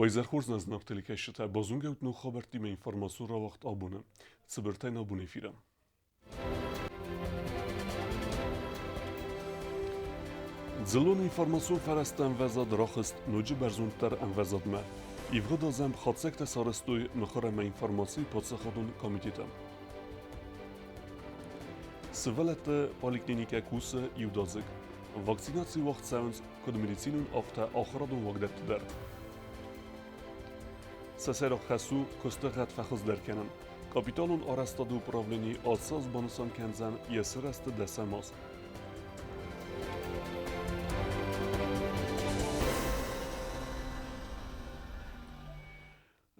Вайзерхорз назнактили кешта базунгеут ну хабертиме информацию вақт абуне. Цибертайн абуне фирам. Зелон информацию фарастан вазад рахст нуджи барзунтар анвазадме. Ивгода зам хатсекта сарастуй нахараме информации подсахадун комитета. Севелете поликлиника куса иудазик. Вакцинации вақт саунс код медицинун афта ахрадун вагдат дар. Сесера хасу костагат фахз дарканан. Капитанун арастаду управление отсаз банусан канзан ясираст десамас.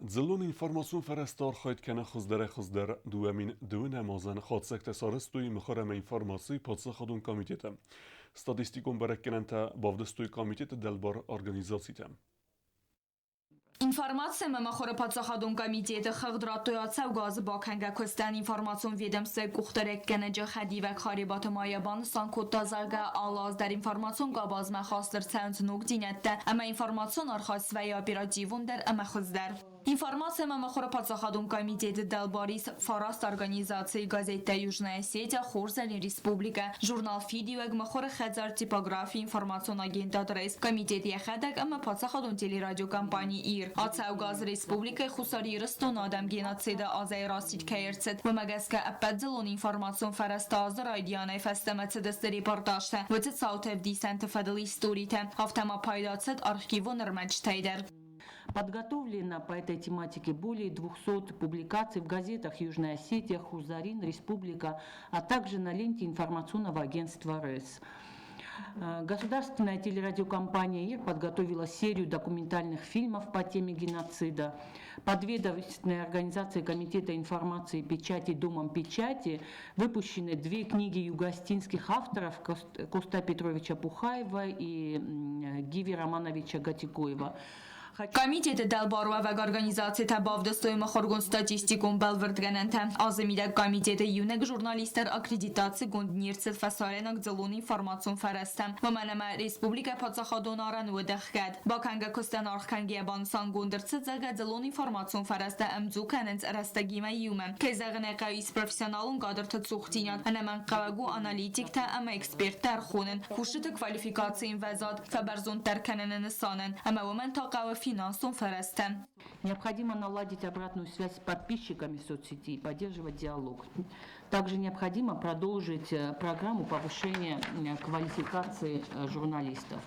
زلون اینفورماسیون فرستار خواهد کنه خزدر دوامین دو نمازن خواهد سکت سارستوی مخارم اینفورماسی پادسه خودون کمیتیتم. ستاتیستیکون برکنن تا بافدستوی کمیتیت دلبار ارگانیزاسیتم. Информация махора подсахадун комитет хагдратуяца угаз баканга костан информацион ведомстве кухтарек кенеджа хадивак харибат маябан санкут тазалга алаз дар информацион габаз махастер цент нук динетте ама информацион архас ва оперативун дар ама хуздар. Информация махора подсахадун комитет Далбарис фараст организации газета Южная сеть Хорзали Республика журнал Фидиуэг махора хазар типографии информацион агента дрейс комитет яхадак ама подсахадун телерадио компании ИР Ацаугаз Республика Хусари Ростон Адам геноцида азай растит каерцет و مگسکه اپدزلون информацион فرستاز رایدیانه فستمت دست ریپورتاجته و تد ساوتف دیسنت فدلی ستوریته هفتما پایداتست архиву нормачтайдер. Подготовлено по этой тематике более 200 публикаций в газетах Южная Осетия, Хузарин, Республика, а также на ленте информационного агентства РЭС. Государственная телерадиокомпания ИР подготовила серию документальных фильмов по теме геноцида. Подведомственной организации Комитета информации и печати Домом печати выпущены две книги югостинских авторов Коста Петровича Пухаева и Гиви Романовича Гатикоева. Комитет Далбарова و организации Табав дстои махоргун статистикум балвардгананта азмида комитет юнек журналистер аккредитации гунднирцет фасаренак зелун информацион фарастам و منما республика подсахадонаран ودخگد با کنگا کستن آرخنگی بانسان گوندرцет زلگد زلون информацион фараста امزو کننز رستگیمه یومن که زغنه قویس پروفیسیونالون قادر تتسوختینان انمان قوگو آنالیتیک تا اما اکسپرت تر خونن خوشت کوالیفیکاسی وزاد فبرزون تر کنن نسانن اما ومن تا قوی финансовым форестен. Необходимо наладить обратную связь с подписчиками соцсети и поддерживать диалог. Также необходимо продолжить программу повышения квалификации журналистов.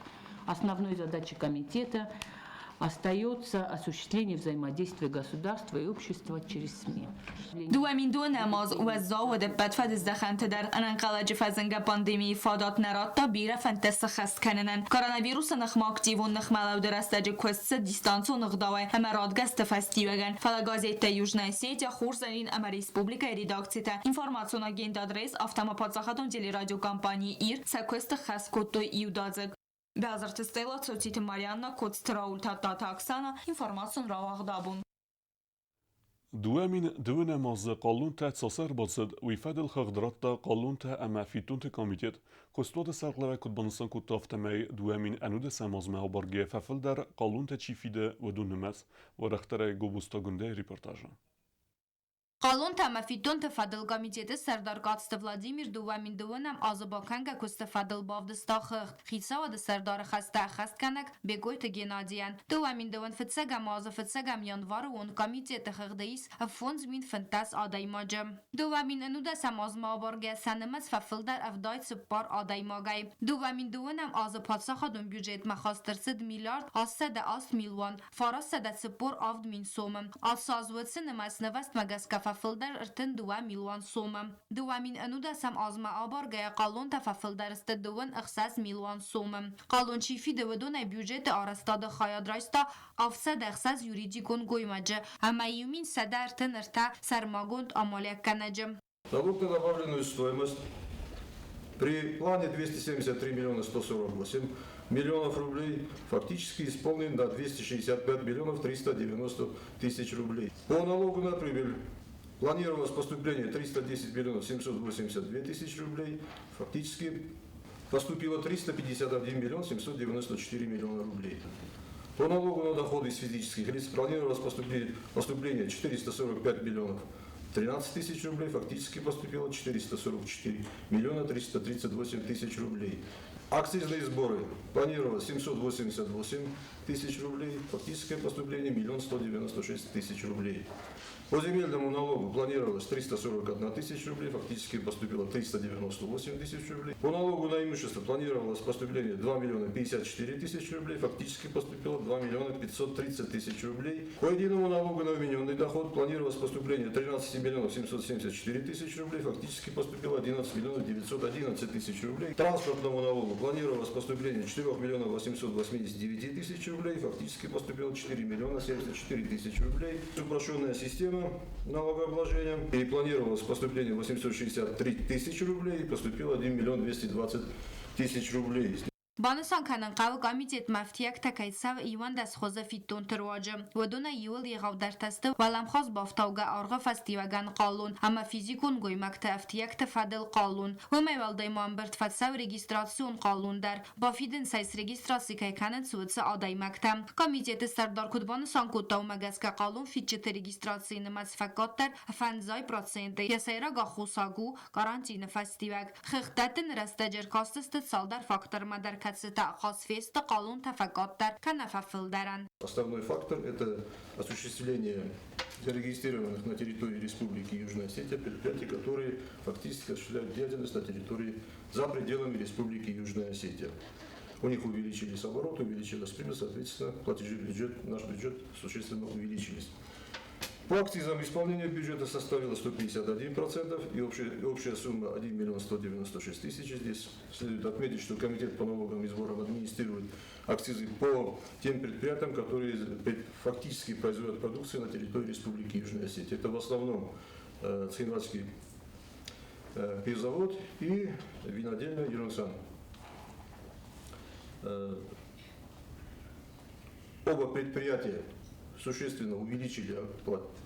Основной задачей комитета остается осуществление взаимодействия государства и общества через СМИ. دوامین دو نماز و زاود بدفد ازدخنت در انقلج فزنگ پاندمی فادات نرات تا بیره فنتس خست کننن کوروناویروس نخماکتیو نخمالو درستج کوست دیستانسو نخداوه همه رادگست فستیوگن فلا گازیت Южная сеть Хорзалин ама республика редакцията информацион агент адрес автома подсахатон телерадиокомпании ИР сакост хаското иудазыг Базарт Стелла, Цоцити Марианна, Коцтраул Тата Оксана, информацион равагдабун. دوامین دو نماز قانون تا ساسر باشد ویفاد الخضرات تا قانون تا اما فیتون تا کمیتت کستواد سرقلوه کد بانسان کد تافتمه دوامین انود سماز مهابارگه ففل در قانون تا چیفیده و دو نماز و رختره گوبوستا گنده ریپورتاژا. قانون تمافیتون تفادل کمیته سردار کاتست ولادیمیر دوامین دوانم آزباکنگا کست فادل بافدستاخ خیسا و سردار خسته خست کنک بگویت گنادیان دوامین دوان فتسگم آز فتسگم یانوار و اون کمیته تخدیس فونز مین فنتاس آدای ماجم دوامین انوده سماز مابارگه سنمز ففل در افدای سپار آدای ماگای دوامین دوانم آز پادسا خودم بیوجت مخاستر 100 میلیارد آز 100 میلیون فاراس 100 سپور آفد مین سومم آز سازوت سنمز نوست مگس ففلدر ارتن 2 میلیون سوم دوامین انوده سم آزما آبارگه قالون تففلدر است 2 اخساس میلیون سوم قالون چیفی دودون بیوجت آرستاد خیاد رایستا افسد اخساس یوریدیکون گویمجه اما یومین سده ارتن ارتا سرماگوند آمالیک کنجم Налог на добавленную стоимость при плане 273 миллиона 148 миллионов рублей фактически исполнен на 265 миллионов 390 тысяч рублей. По налогу на прибыль планировалось поступление 310 миллионов 782 тысячи рублей, фактически поступило 351 миллион 794 миллиона рублей. По налогу на доходы из физических лиц планировалось поступление 445 миллионов 13 тысяч рублей, фактически поступило 444 миллиона 338 тысяч рублей. Акцизные сборы планировалось 788 тысяч рублей, фактическое поступление 1 196 тысяч рублей. По земельному налогу планировалось 341 тысяч рублей, фактически поступило 398 тысяч рублей. По налогу на имущество планировалось поступление 2 миллиона 54 тысячи рублей, фактически поступило 2 миллиона 530 тысяч рублей. По единому налогу на вмененный доход планировалось поступление 13 миллионов 774 тысяч рублей, фактически поступило 11 миллионов 911 тысяч рублей. Транспортному налогу планировалось поступление 4 миллионов 889 тысяч рублей, фактически поступило 4 миллиона 74 тысяч рублей. Упрощенная система налогообложения. Перепланировалось поступление 863 тысячи рублей и поступило 1 миллион 220 тысяч рублей. بانسان کنن قو قامیت مفتیک تکیسو ایوان دست خوزه فیتون ترواجه و دونه یول یغاو در تسته ولم خواست بافتاوگه آرغا فستیوگن قالون اما فیزیکون گوی مکت افتیک تفدل قالون و میوال دیمان برد فتسو رگیستراسیون قالون در با فیدن سیس رگیستراسی که کنن سویتس آدای مکتم قامیت سردار کد بانسان کد تاو مگس که قالون فیتچت رگیستراسی نمز فکات در فنزای پراتسنده یا سیرا گا خوصاگو گارانتین فستیوگ خختتن رستجر کاستست سال در فاکتر مدر Основной фактор – это осуществление зарегистрированных на территории Республики Южная Осетия предприятий, которые фактически осуществляют деятельность на территории за пределами Республики Южная Осетия. У них увеличились обороты, увеличилась прибыль, соответственно, платежи в бюджет, наш бюджет существенно увеличились. По акцизам исполнение бюджета составило 151%, и общая сумма 1 миллион 196 тысяч. Здесь следует отметить, что Комитет по налогам и сборам администрирует акцизы по тем предприятиям, которые фактически производят продукцию на территории Республики Южная Осетия. Это в основном Цхинвальский пивзавод и винодельня Юрунсан. Оба предприятия существенно увеличили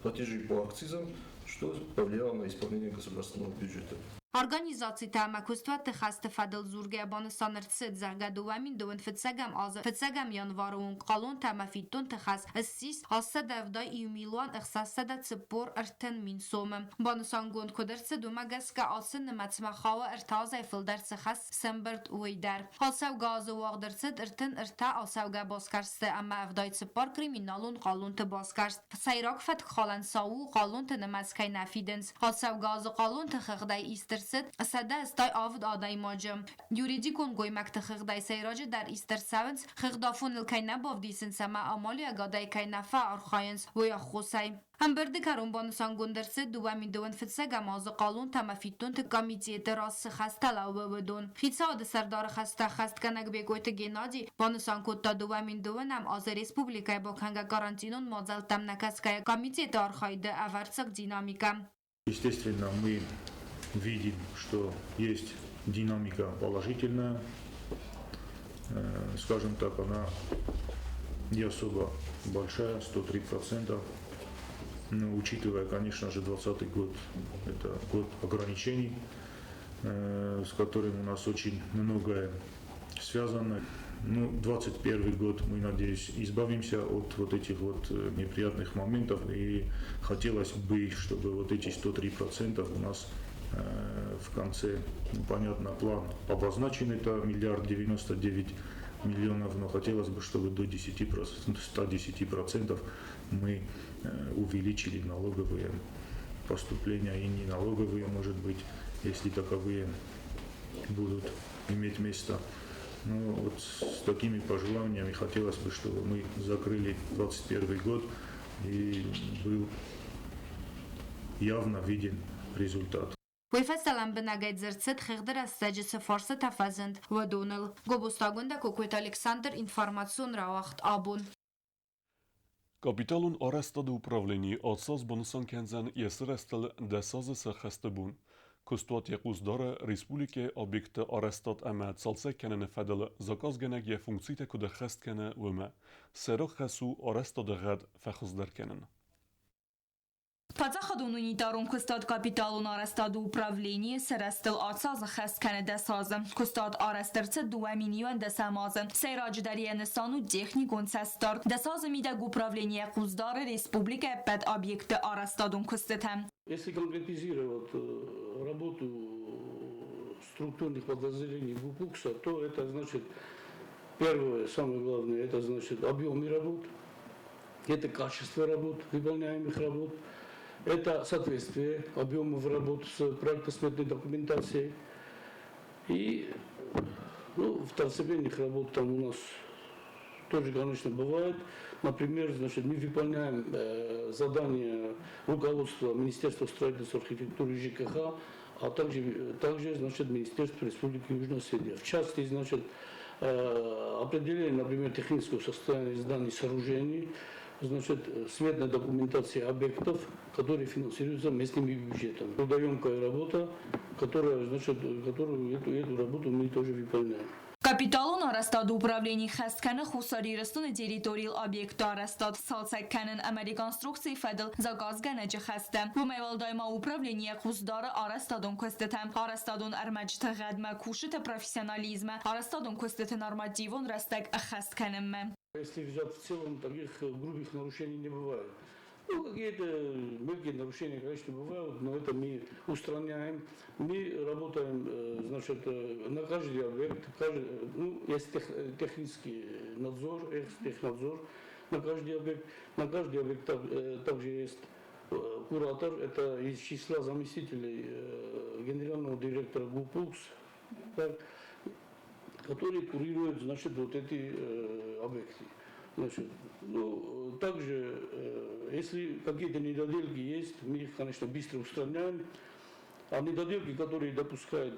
платежи по акцизам, что повлияло на исполнение государственного бюджета. Organizacji تمکستوت تخست فدل زورگه بانستان رسد زرگه دوامین دوان فتسگم آزر فتسگم یانوارون قالون تمفیتون تخست السیس هسته دفدای ایومیلوان اخصاصه ده تسپور ارتن مین سومم بانستان گوند کدرس دومگس که آسن نمتمخاوه ارتازه فلدر تخست سنبرد ویدر هسته و گاز واق درسد ارتن ارتا آسوگه باسکرسته اما افدای تسپار کریمینالون قالون تباسکرست سیراک فت خالن ساو قالون تنمسکی نفیدنس هسته و گاز قالون تخغدای ایستر سده استای آفد آدای ماجم یوریدی کن گوی مکت خغدای سیراج در ایستر سونس خغدافون الکی نباف دیسن سما آمالی اگادای کی نفع ارخاینس و یا خوصای هم برده کرون بانسان گندرسه دوامین دوان فتسه گماز قالون تمفیتون تکامیتیه دراس خسته لاوه بدون خیصه آده سردار خسته خست کنگ بگویت گینادی بانسان کد تا دوامین دوان هم آز ریسپوبلیکای با کنگ گارانتینون مازل تم نکس که کامیتیه دارخایده اورسک دینامیکم. Естественно, мы видим, что есть динамика положительная, скажем так, она не особо большая, 103%, но учитывая, конечно же, 2020 год, это год ограничений, с которым у нас очень многое связано. Ну, 2021 год, мы, надеюсь, избавимся от вот этих вот неприятных моментов, и хотелось бы, чтобы вот эти 103% у нас в конце, ну, понятно, план обозначен, это 1 099 миллионов, но хотелось бы, чтобы до 110% мы увеличили налоговые поступления и не налоговые, может быть, если таковые будут иметь место. Ну, вот с такими пожеланиями хотелось бы, чтобы мы закрыли 2021 год и был явно виден результат. ویفستلم به نگید زرتست خیغدر از سجس فارس تفزند و دونل گوبوستاگونده کوکویت Александр информацион равахт абун. Капиталун арестаdı управление отсаз бонусан кензен есрестел десазы сахастыбун. Кустуат якуздара республике объекты арестат ама цалсе кенene федел заказ генек я функците куда хаст кене вме. Серах хасу арестаdı гад фахыздар кенен. Պատախադունունի տարում կստատ կապիտալուն արաստադու ուպրավլենի սրաստıl ացազը խեսքանը դեսազը, կստատ արաստırцы дуэмինիոն դեսամազը, սեյրաջդարիե նսանու տեխնիկոն цестар, դեսազը միդագ управление Куздары республика пэт объекты арастадун кыстытым. Если конкретизировать работу структурных подразделений ГУПУКСа, то это значит, первое, самое главное, это значит объемы работ, это качество работ, выполняемых работ, это соответствие объемов работ с проектно-сметной документацией. И второстепенных работ там у нас тоже, конечно, бывает. Например, значит, мы выполняем задания руководства Министерства строительства, архитектуры и ЖКХ, а также значит, Министерства Республики Южная Осетия. В частности, значит, определение, например, технического состояния зданий и сооружений, значит, сметная документация объектов, которые финансируются местными бюджетами. Трудоемкая работа, которую эту работу мы тоже выполняем. Կապիտալուն արաստադու ուպրավլենի խեսքանը խուսարիրստուն դերիտորիլ օբյեկտ արաստադ սալցայքանն ամերիկանստրուկցիի ֆեդլ զագազգանը ջխեստը վումեվալ դայմա ուպրավլենի խուսդարը արաստադուն կստետեմ արաստադուն արմաջթը ғադմա քուշիթը профессионализма արաստադուն կստետը նորմատիվուն ռեստակ խեսքանն մը. Если взять в целом, таких грубых нарушений не бывает. Ну, какие-то мелкие нарушения, конечно, бывают, но это мы устраняем. Мы работаем, значит, на каждый объект, есть технический надзор, технадзор на каждый объект. На каждый объект также есть куратор, это из числа заместителей генерального директора ГУПУКС, который курирует, значит, вот эти объекты. Значит, также, если какие-то недоделки есть, мы их, конечно, быстро устраняем. А недоделки, которые допускает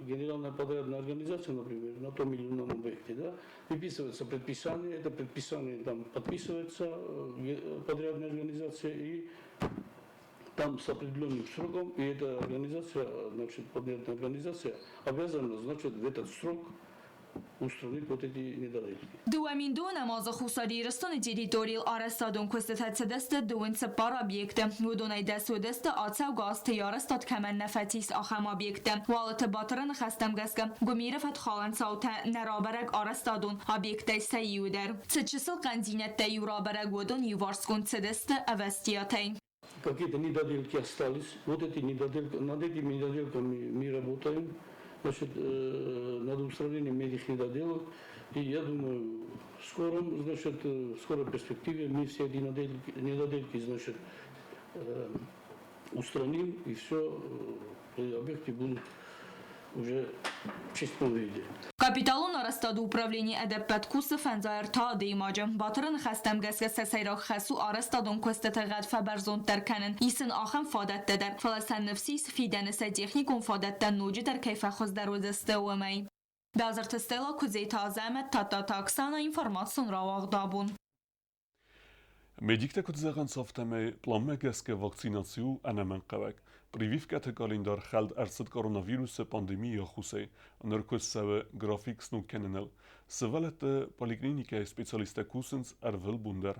генеральная подрядная организация, например, на том или ином объекте, да, выписывается предписание, это предписание там подписывается подрядной организацией, и там с определенным сроком, и эта организация, значит, подрядная организация обязана, значит, в этот срок устранить вот эти недоделки. Дуэмин ду намаза хусарирстун территориал арестадун кустатацедесте дуэнце пар объекты. Вудунай десудесте ацау гасте ярестад камен нефатис ахам объекты. Валete батырын хастамгаска. Гумире фатхалан саута нарабарак арестадун объекты сайюдер. Цечисл канзинетте юрабарак вудун юварскун цедесте авестиятей. Какие-то недоделки остались. Вот эти недоделки, над этими недоделками мы работаем. Значит, над устранением этих недоделок. И я думаю, в скорой перспективе мы все эти недодельки, значит, устраним, и все, объекты будут уже в чистом виде. Կապիտալուն արաստադու ուպրավլենի էդեպետ կուսը ֆենզայր թա դիմաջը, բատրն խաստեմ գեսգեսը սայրող խեսու արաստադուն կոստետ հղատ ֆաբերզոն տերքանն, իսն ախն ֆադət դեր, ֆալասան նվսիս ֆիդենսը տեխնիկուն ֆադետտən նոջի դեր կայֆա խոզդարոզստը ուեմեի. Բազրտ ստելա կուզեյ թազեմը տատատա կսանա ինվորմացուն ռավաղ դաբուն. Medikte kutzagan softeme planmegeske vakcinațiu anemen qavek. Privivkate kalendar geld ersed coronavirus pandemie khuse. Nerkus sawe graphics nu kennenel. Sevalet poliklinike specialiste kusens ervel bunder.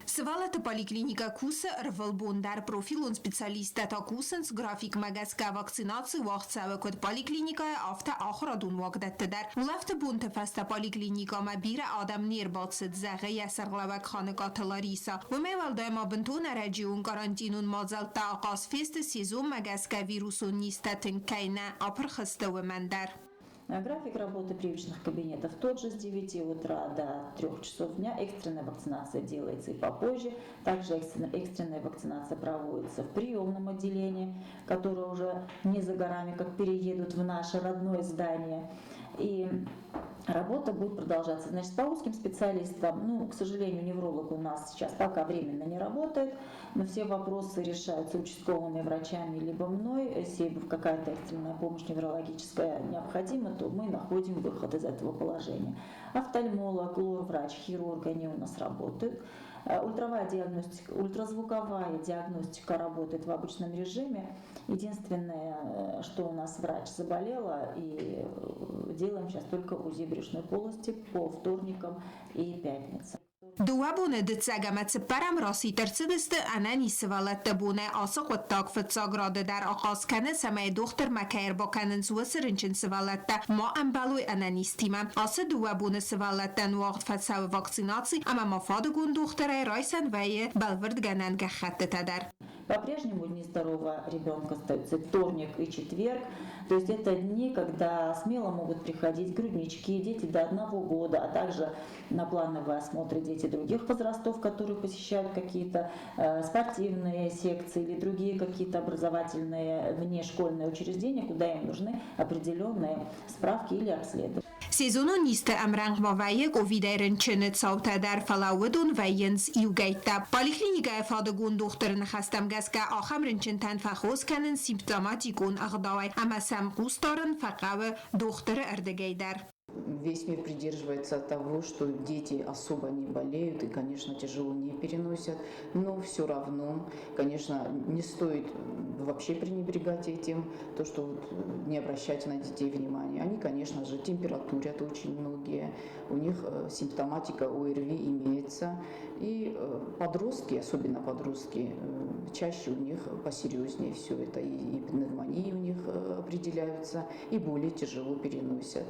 Սվալատը պոլիկլինիկա կուսը ըրվլ բունդար պրոֆիլուն սպեցալիստետա կուսընց գրաֆիկ մագասկա վակցինացի վաղցավը կոդ պոլիկլինիկայը ավտա ախրադուն վակդետտդար։ Ուլավտը բունտը ֆաստա պոլիկլինիկա մաբիրը ադամ նիրբացıd zəğə yəsirglavak xanı qatılarisa. Vəməvəl dayma bintun ərəciun karantinun mazalta aqas festi sizun maqaska virusun nistetin kayna apır xıstı vəməndər. График работы прививочных кабинетов тот же с 9 утра до 3 часов дня. Экстренная вакцинация делается и попозже. Также экстренная вакцинация проводится в приемном отделении, которое уже не за горами, как переедут в наше родное здание. И работа будет продолжаться. Значит, по узким специалистам, к сожалению, невролог у нас сейчас пока временно не работает, но все вопросы решаются участковыми врачами либо мной. Если какая-то экстренная помощь неврологическая необходима, то мы находим выход из этого положения. Офтальмолог, лор-врач, хирург, они у нас работают. Ультразвуковая диагностика работает в обычном режиме. Единственное, что у нас врач заболела, и делаем сейчас только УЗИ брюшной полости по вторникам и пятницам. دوابونه دتساگمت پرم راسی ترسدست انانی سوالت بونه آسق و تاک فتساگراده در آغاز کنه سمای دختر مکایر با کنن زو سرنچن سوالت ما ام بلوی انانیستیم آس دوابونه سوالت دن وقت فتساو واکسیناسی اما مفاد گون دختره رایسن وی بلورد گنن گخت تدر. По-прежнему дни здорового ребенка остаются вторник и четверг. То есть это дни, когда смело могут приходить груднички, дети до 1 года, а также на плановые осмотры дети других возрастов, которые посещают какие-то спортивные секции или другие какие-то образовательные внешкольные учреждения, куда им нужны определенные справки или обследования. سیزونو نیست امرنگ ما ویگ و ویدیرن چنت ساوته در فلاودون وینز یوگیتا پالیکلینیکا افادگون دختر نخستم گز که آخم رنچن تن فخوز کنن سیمپتوماتیکون اغداوی اما سمقوس دارن فقاو دختر اردگی در. Весь мир придерживается того, что дети особо не болеют и, конечно, тяжело не переносят, но все равно, конечно, не стоит вообще пренебрегать этим, то, что вот не обращать на детей внимания. Они, конечно же, температурят очень многие, у них симптоматика ОРВИ имеется, и подростки, особенно подростки, чаще у них посерьезнее все это, и пневмонии у них определяются, и более тяжело переносят.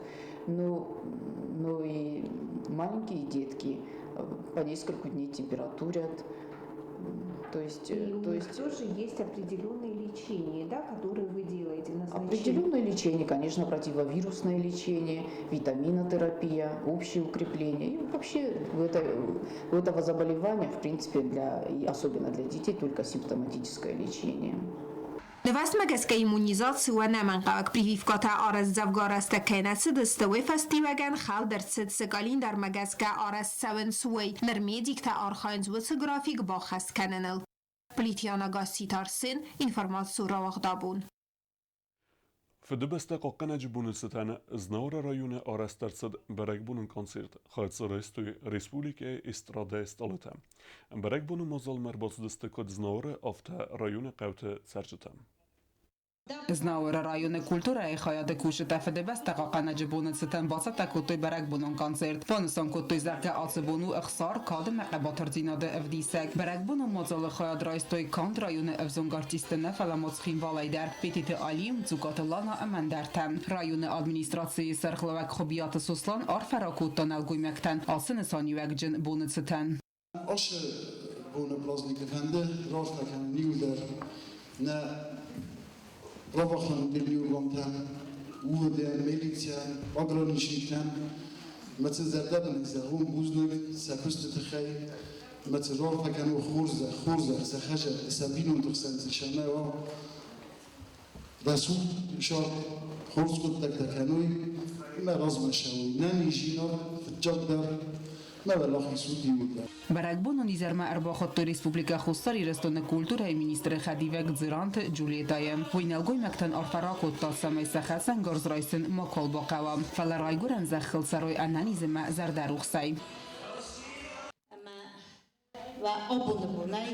Но и маленькие детки по несколько дней температурят. То есть тоже есть определенные лечения, да, которые вы делаете, назначение? Определенное лечение, конечно, противовирусное лечение, витаминотерапия, общее укрепление. И вообще у этого заболевания, в принципе, и особенно для детей, только симптоматическое лечение. Navast magaska immunizacija nemanqavak privivkata aras zavgarasta kenatsi distaway festivagan khal der tsidsigalin der magaska aras sawen suway nermedikta arkhayns witsgrafik ba khast kananel. Plitiana Gassitarsin informatsura waqdabun. في دبستا قاقنا جبون الستانة زنورة رايون آرسترسد برقبون كونسيرت خالص ريستوي ريسبوليكا استرادا استالتا برقبون مازال مربوط دستكود زنورة افتا رايون قوت سرجتا Znauera rajone kultura e hajade kusheta fede besta qaqana jibun sitan basata kutoy barak bunun koncert fonuson kutoy zarka atsbunu ikhsar kadem qabatar dinade evdisek barak bunun mazal khayad raistoy kant rayone evzong artistene falamots xinvalayder petite alim zugatlana amandartam rayone administratsiyi serxlavak khobiyat soslan arfarakutan alguymektan asın saniyakjin bunun sitan Aşı bunu plaznik efendi raftakan niulder ne Ravakhan Deliurbantan, Uğur'da, Melikçen, Agranişnikten, Metsi Zerdabın Zerhun Buznul, Saküstü Tıkhay, Metsi Raftakan ve Khurza, Sakhaja, Sabinun Tıksan, Zişanay ve Resul, Şar, Khurskut Taktakanoy, Merazma Şavuy, Nani Jinar, Ficcaddar, Barakbono nizerma erbaxot Respublika Xustari restone kultura ministr Khadivek Zirant Julietayem Winelgoy mektan arfarakot tassamay sakhasan garzraysin makol baqawa falarayguran zakhil saroy analizma zardaruxsay و آبون بونای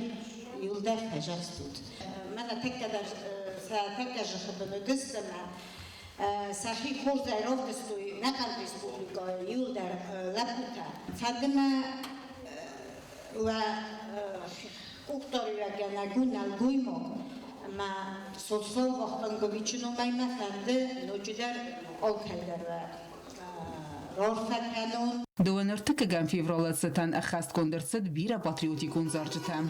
یولدر خجاست بود. من تکدر خبر گستم صحیح خورد ایراد گستوی نکرد ریسپوبلیکا یولدر لبوتا. فدم و اختاری اگر نگون نلگویمو ما سوسو وقتن گویچنو مای مفنده نوجدر آلکلدر و رارفکنون. دوانرتک گم فیورالت ستن اخست کندرسد بیره پاتریوتیکون زارجتم.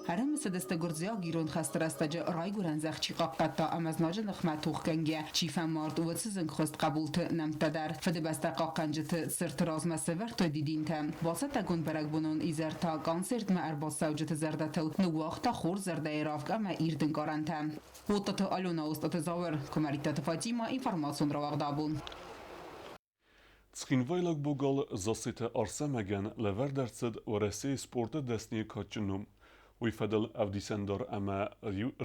هرم سدست گرزیا گیرون خستر استجا رای گرن زخچی قاقتا امزناج نخمت توخکنگه چیفن مارد و سزن خست قبولت نمتدر فده بست قاقنجت سرت راز مسور تا دیدین تم واسط گون برگ بونون ایزر تا کانسرت ما ارباز سوجت زردتل نواخت خور زرده ایرافگ اما ایردن گارنتم وطت آلونا استات زاور کمریتت فاطیما اینفرماسون را وقدابون Skinvailag bogal zasite arsemegen lever derced ورسه سپورت دستنی کچنوم وی فدل افدیسندار اما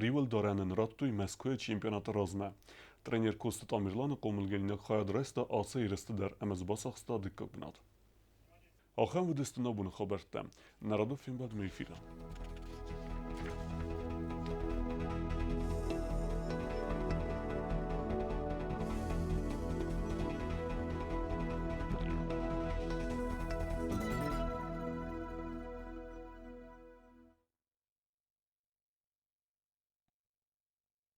ریول دارن راتوی مسکوی چمپیونات رازمه ترینر کوست تامیرلان قوملگلینک خواهد رست آسه رست در امز باساخستا دکب بناد. آخر و دستنا بون خبرتم نرادو فیلم بعد میفیرم.